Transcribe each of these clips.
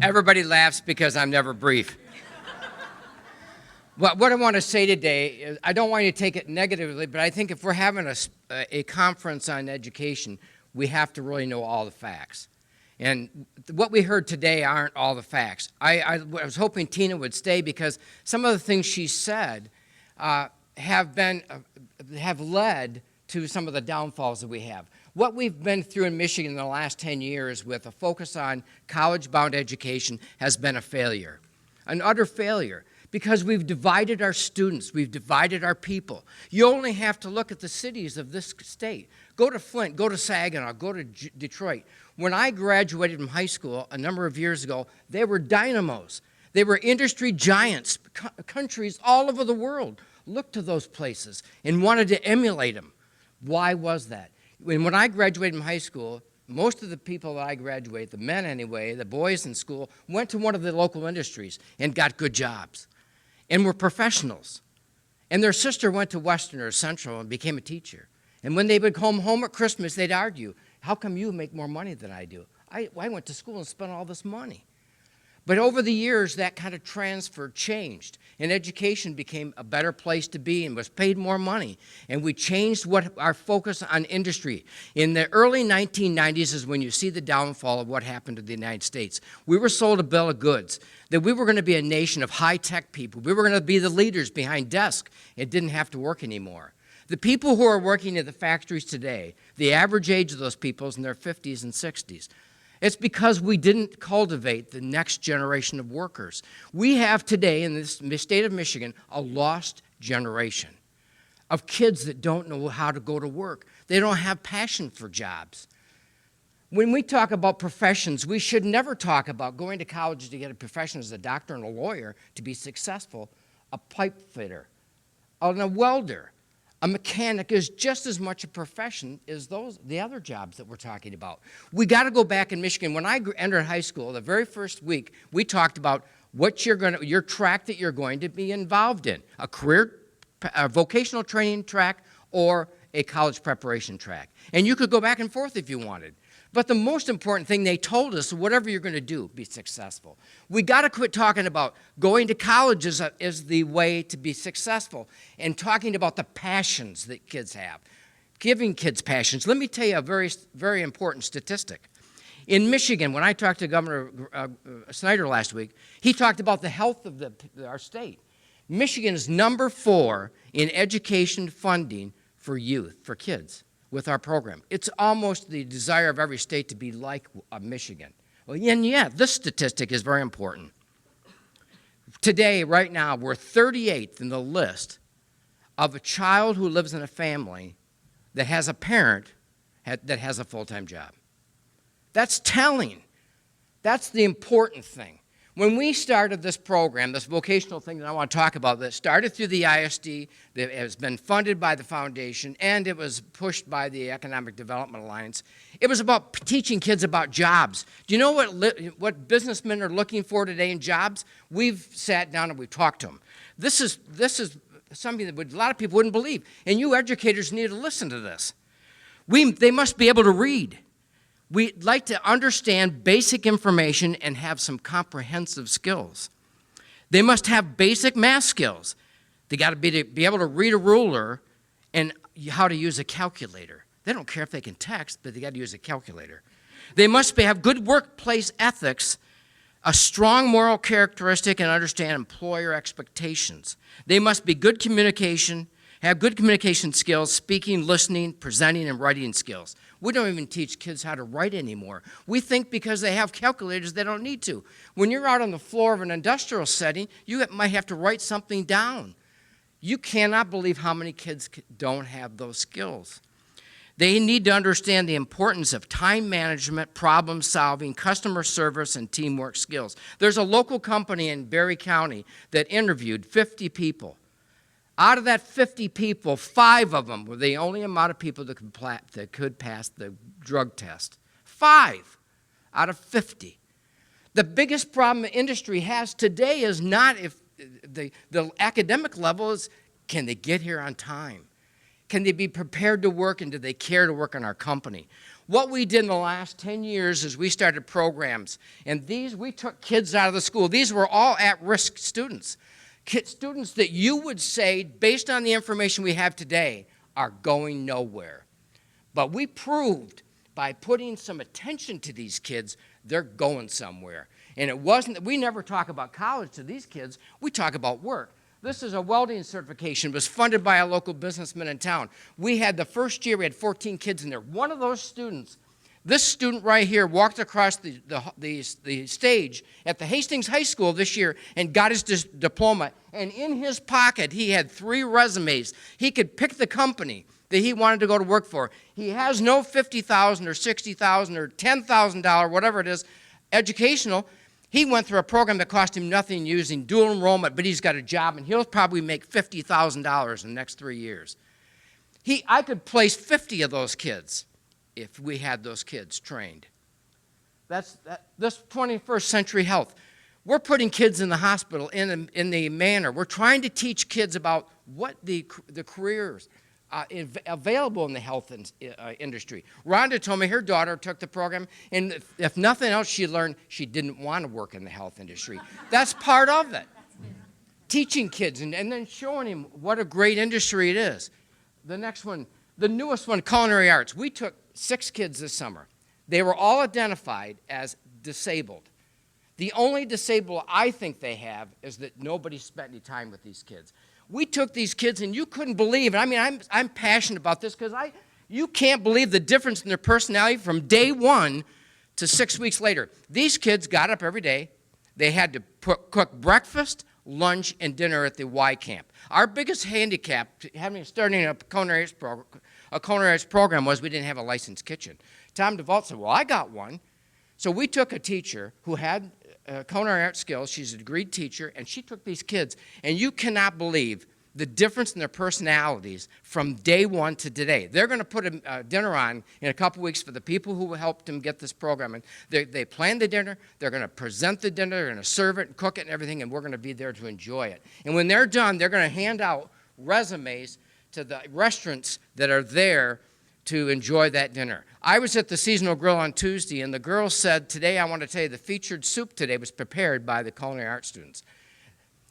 Everybody laughs because I'm never brief. What I want to say today is I don't want you to take it negatively, but I think if we're having a conference on education, we have to really know all the facts. And what we heard today aren't all the facts. I was hoping Tina would stay because some of the things she said have led to some of the downfalls that we have. What we've been through in Michigan in the last 10 years with a focus on college-bound education has been a failure, an utter failure, because we've divided our students, we've divided our people. You only have to look at the cities of this state. Go to Flint, go to Saginaw, go to Detroit. When I graduated from high school a number of years ago, they were dynamos. They were industry giants. Countries all over the world looked to those places and wanted to emulate them. Why was that? When I graduated from high school, most of the people that I graduated, the men anyway, the boys in school, went to one of the local industries and got good jobs and were professionals. And their sister went to Western or Central and became a teacher. And when they would come home at Christmas, they'd argue, how come you make more money than I do? I went to school and spent all this money. But over the years, that kind of transfer changed, and education became a better place to be and was paid more money. And we changed our focus on industry. In the early 1990s is when you see the downfall of what happened to the United States. We were sold a bill of goods, that we were going to be a nation of high-tech people. We were going to be the leaders behind desks. It didn't have to work anymore. The people who are working at the factories today, the average age of those people is in their 50s and 60s. It's because we didn't cultivate the next generation of workers. We have today in this state of Michigan a lost generation of kids that don't know how to go to work. They don't have passion for jobs. When we talk about professions, we should never talk about going to college to get a profession as a doctor and a lawyer to be successful. A pipe fitter, and a welder, a mechanic is just as much a profession as the other jobs that we're talking about. We got to go back in Michigan. When I entered high school, the very first week, we talked about what your track that you're going to be involved in, a vocational training track or a college preparation track. And you could go back and forth if you wanted. But the most important thing they told us, whatever you're going to do, be successful. We got to quit talking about going to college is the way to be successful and talking about the passions that kids have, giving kids passions. Let me tell you a very, very important statistic. In Michigan, when I talked to Governor Snyder last week, he talked about the health of our state. Michigan is number 4 in education funding for youth, for kids, with our program. It's almost the desire of every state to be like Michigan. Well, and yeah, this statistic is very important. Today, right now, we're 38th in the list of a child who lives in a family that has a parent that has a full-time job. That's telling. That's the important thing. When we started this program, this vocational thing that I want to talk about, that started through the ISD, that has been funded by the foundation, and it was pushed by the Economic Development Alliance, it was about teaching kids about jobs. Do you know what businessmen are looking for today in jobs? We've sat down and we've talked to them. This is something that a lot of people wouldn't believe, and you educators need to listen to this. They must be able to read. We'd like to understand basic information and have some comprehensive skills. They must have basic math skills. They got to be able to read a ruler and how to use a calculator. They don't care if they can text, but they got to use a calculator. They must have good workplace ethics, a strong moral characteristic, and understand employer expectations. They must be good communication, have good communication skills, speaking, listening, presenting, and writing skills. We don't even teach kids how to write anymore. We think because they have calculators, they don't need to. When you're out on the floor of an industrial setting, you might have to write something down. You cannot believe how many kids don't have those skills. They need to understand the importance of time management, problem solving, customer service, and teamwork skills. There's a local company in Berry County that interviewed 50 people. Out of that 50 people, 5 of them were the only amount of people that could pass the drug test. 5 out of 50. The biggest problem the industry has today is not if the academic level is, can they get here on time? Can they be prepared to work, and do they care to work in our company? What we did in the last 10 years is we started programs, and we took kids out of the school. These were all at-risk students, students that you would say, based on the information we have today, are going nowhere. But we proved by putting some attention to these kids, they're going somewhere. And it wasn't, we never talk about college to these kids, we talk about work. This is a welding certification. It was funded by a local businessman in town. We had the first year, we had 14 kids in there. One of those students, this student right here, walked across the stage at the Hastings High School this year and got his diploma. And in his pocket, he had 3 resumes. He could pick the company that he wanted to go to work for. He has no $50,000 or $60,000 or $10,000, whatever it is, educational. He went through a program that cost him nothing using dual enrollment, but he's got a job, and he'll probably make $50,000 in the next 3 years. I could place 50 of those kids if we had those kids trained. This 21st century health. We're putting kids in the hospital in the manner. We're trying to teach kids about what the careers available in the health industry. Rhonda told me her daughter took the program, and if nothing else, she learned she didn't want to work in the health industry. That's part of it. Teaching kids and then showing them what a great industry it is. The next one, the newest one, culinary arts. We took 6 kids this summer. They were all identified as disabled. The only disabled I think they have is that nobody spent any time with these kids. We took these kids, and you couldn't believe it. I mean, I'm passionate about this because you can't believe the difference in their personality from day 1 to 6 weeks later. These kids got up every day. They had to cook breakfast, lunch, and dinner at the Y camp. Our biggest handicap starting a culinary arts program was we didn't have a licensed kitchen. Tom DeVault said, well, I got one. So we took a teacher who had culinary arts skills. She's a degreed teacher, and she took these kids, and you cannot believe the difference in their personalities from day 1 to today. They're going to put a dinner on in a couple weeks for the people who helped them get this program. And they planned the dinner. They're going to present the dinner. They're going to serve it and cook it and everything, and we're going to be there to enjoy it. And when they're done, they're going to hand out resumes to the restaurants that are there to enjoy that dinner. I was at the Seasonal Grill on Tuesday, and the girl said, today I want to tell you the featured soup today was prepared by the culinary arts students.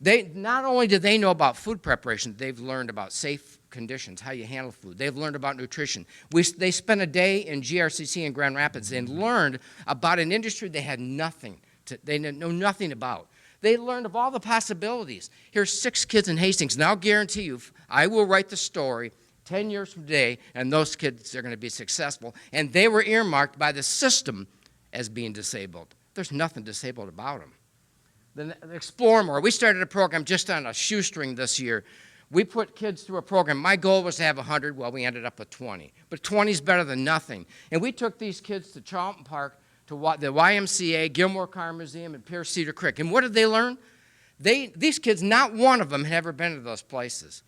Not only do they know about food preparation, they've learned about safe conditions, how you handle food. They've learned about nutrition. They spent a day in GRCC in Grand Rapids and learned about an industry they had they know nothing about. They learned of all the possibilities. Here's 6 kids in Hastings, and I'll guarantee you, I will write the story 10 years from today, and those kids are going to be successful. And they were earmarked by the system as being disabled. There's nothing disabled about them. Then Explore More. We started a program just on a shoestring this year. We put kids through a program. My goal was to have 100. Well, we ended up with 20. But 20 is better than nothing. And we took these kids to Charlton Park, to the YMCA, Gilmore Car Museum, and Pierce Cedar Creek. And what did they learn? These kids, not one of them had ever been to those places.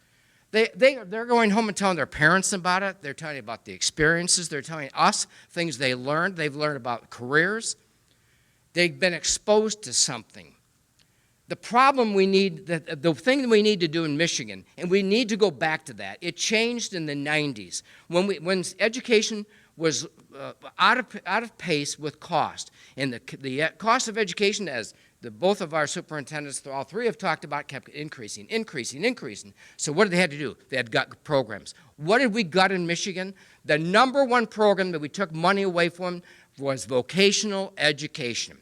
They're going home and telling their parents about it. They're telling about the experiences. They're telling us things they learned. They've learned about careers. They've been exposed to something. The problem the thing that we need to do in Michigan, and we need to go back to that, it changed in the 90s when education was out of pace with cost. And the cost of education, as both of our superintendents, all 3 have talked about, kept increasing. So what did they have to do? They had gut programs. What did we gut in Michigan? The number 1 program that we took money away from was vocational education.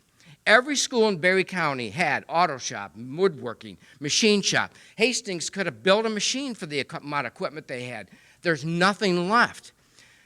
Every school in Berry County had auto shop, woodworking, machine shop. Hastings could have built a machine for the amount of equipment they had. There's nothing left.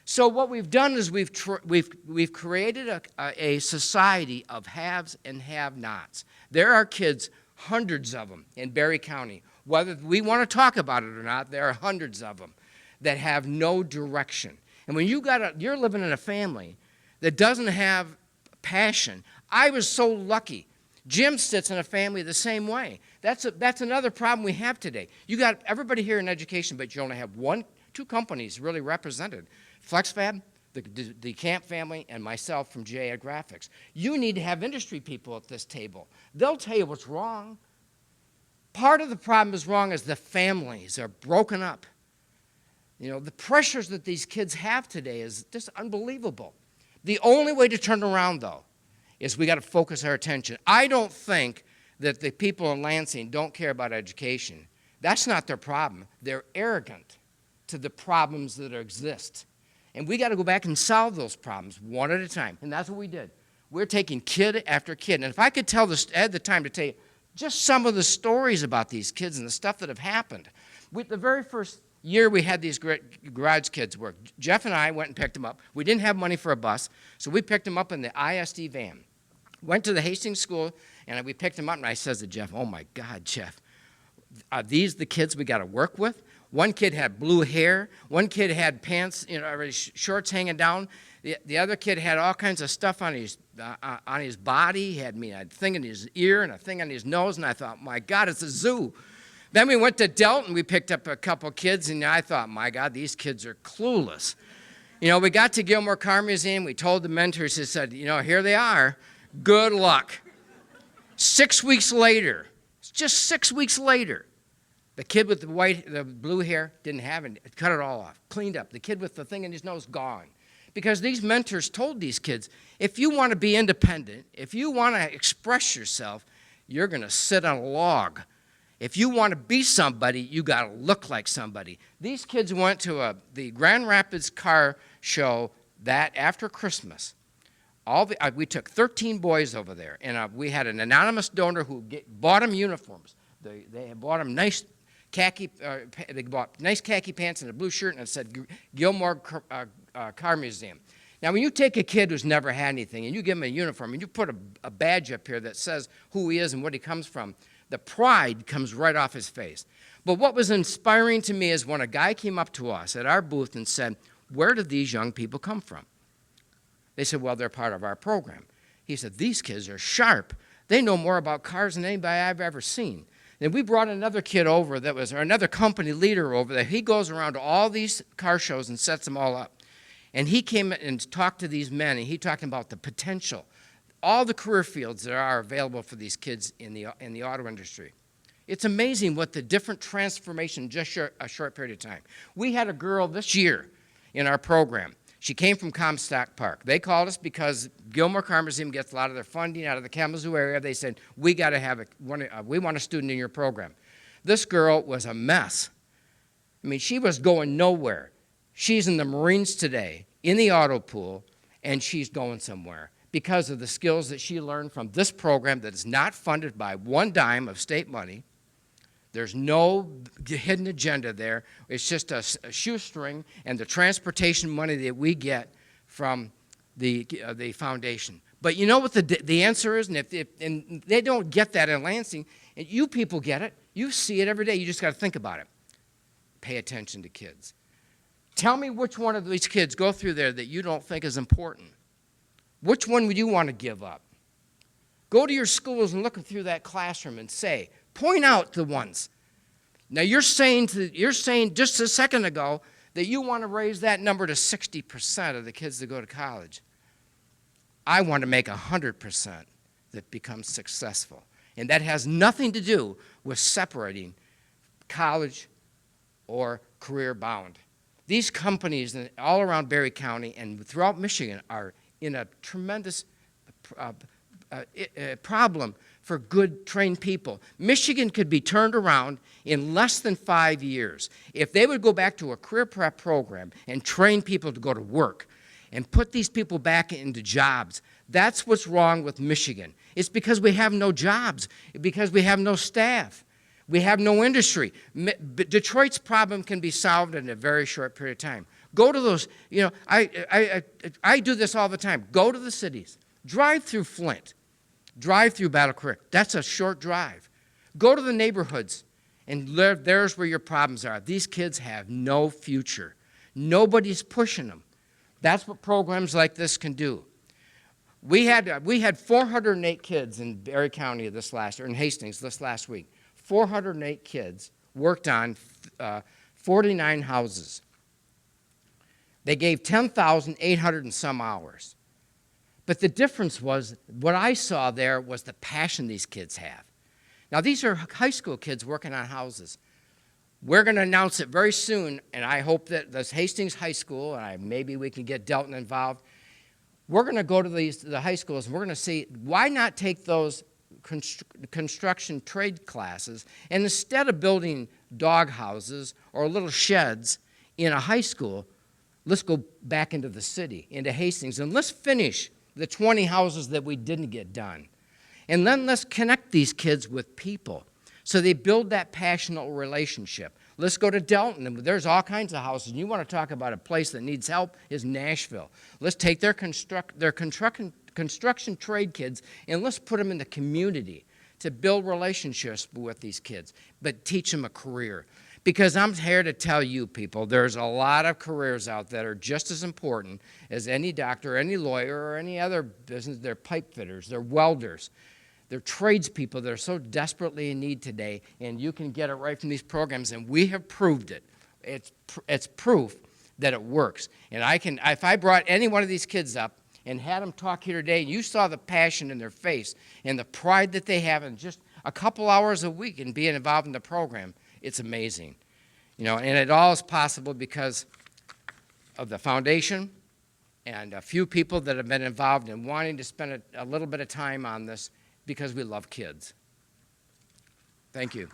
So what we've done is we've created a society of haves and have-nots. There are kids, hundreds of them in Berry County. Whether we want to talk about it or not, there are hundreds of them that have no direction. And when you're living in a family that doesn't have passion. I was so lucky. Jim sits in a family the same way. That's another problem we have today. You got everybody here in education, but you only have 2 companies really represented. FlexFab, the Camp family, and myself from GA Graphics. You need to have industry people at this table. They'll tell you what's wrong. Part of the problem is wrong is the families are broken up. You know, the pressures that these kids have today is just unbelievable. The only way to turn around, though, is we got to focus our attention. I don't think that the people in Lansing don't care about education. That's not their problem. They're arrogant to the problems that exist. And we got to go back and solve those problems one at a time. And that's what we did. We're taking kid after kid. And if I could tell this, I had the time to tell you just some of the stories about these kids and the stuff that have happened. The very first year we had these garage kids work, Jeff and I went and picked them up. We didn't have money for a bus, so we picked them up in the ISD van. Went to the Hastings School, and we picked them up, and I says to Jeff, oh, my God, Jeff, are these the kids we got to work with? One kid had blue hair. One kid had pants, shorts hanging down. The other kid had all kinds of stuff on his body. He had a thing in his ear and a thing on his nose, and I thought, my God, it's a zoo. Then we went to Delton. We picked up a couple kids, and I thought, my God, these kids are clueless. We got to Gilmore Car Museum. We told the mentors, they said, here they are. Good luck. 6 weeks later, just 6 weeks later, the kid with the blue hair didn't have it. Cut it all off, cleaned up. The kid with the thing in his nose, gone. Because these mentors told these kids, if you want to be independent, if you want to express yourself, you're going to sit on a log. If you want to be somebody, you got to look like somebody. These kids went to the Grand Rapids car show that after Christmas. We took 13 boys over there, and we had an anonymous donor who bought them uniforms. They bought them nice khaki pants and a blue shirt, and it said Gilmore Car Museum. Now, when you take a kid who's never had anything, and you give him a uniform, and you put a badge up here that says who he is and what he comes from, the pride comes right off his face. But what was inspiring to me is when a guy came up to us at our booth and said, where did these young people come from? They said, well, they're part of our program. He said, these kids are sharp. They know more about cars than anybody I've ever seen. Then we brought another kid over or another company leader over there. He goes around to all these car shows and sets them all up. And he came and talked to these men, and he talked about the potential, all the career fields that are available for these kids in the auto industry. It's amazing what the different transformation in just a short period of time. We had a girl this year in our program. She came from Comstock Park. They called us because Gilmore Car Museum gets a lot of their funding out of the Kalamazoo area. They said, we got to we want a student in your program. This girl was a mess. I mean, she was going nowhere. She's in the Marines today, in the auto pool, and she's going somewhere because of the skills that she learned from this program that is not funded by one dime of state money. There's no hidden agenda there. It's just a shoestring and the transportation money that we get from the foundation. But you know what the answer is? And they don't get that in Lansing. And you people get it. You see it every day. You just got to think about it. Pay attention to kids. Tell me which one of these kids go through there that you don't think is important. Which one would you want to give up? Go to your schools and look through that classroom and say, point out the ones. Now you're saying just a second ago that you want to raise that number to 60% of the kids that go to college. I want to make 100% that become successful. And that has nothing to do with separating college or career bound. These companies all around Berry County and throughout Michigan are in a tremendous problem for good trained people. Michigan could be turned around in less than 5 years if they would go back to a career prep program and train people to go to work and put these people back into jobs. That's what's wrong with Michigan. It's because we have no jobs, because we have no staff. We have no industry. Detroit's problem can be solved in a very short period of time. Go to those, I do this all the time. Go to the cities. Drive through Flint. Drive through Battle Creek. That's a short drive. Go to the neighborhoods, and there's where your problems are. These kids have no future. Nobody's pushing them. That's what programs like this can do. We had 408 kids in Berry County in Hastings this last week. 408 kids worked on 49 houses. They gave 10,800 and some hours. But the difference was, what I saw there was the passion these kids have. Now, these are high school kids working on houses. We're going to announce it very soon, and I hope that this Hastings High School, and maybe we can get Delton involved, we're going to go to the high schools, and we're going to see, why not take those construction trade classes, and instead of building dog houses or little sheds in a high school, let's go back into the city, into Hastings, and let's finish the 20 houses that we didn't get done. And then let's connect these kids with people so they build that passionate relationship. Let's go to Delton, and there's all kinds of houses. And you want to talk about a place that needs help is Nashville. Let's take their construction trade kids, and let's put them in the community to build relationships with these kids, but teach them a career. Because I'm here to tell you people, there's a lot of careers out that are just as important as any doctor, any lawyer, or any other business. They're pipe fitters, they're welders, they're tradespeople that are so desperately in need today, and you can get it right from these programs, and we have proved it. It's proof that it works. And if I brought any one of these kids up and had them talk here today, and you saw the passion in their face and the pride that they have in just a couple hours a week in being involved in the program, it's amazing. And it all is possible because of the foundation and a few people that have been involved in wanting to spend a little bit of time on this because we love kids. Thank you.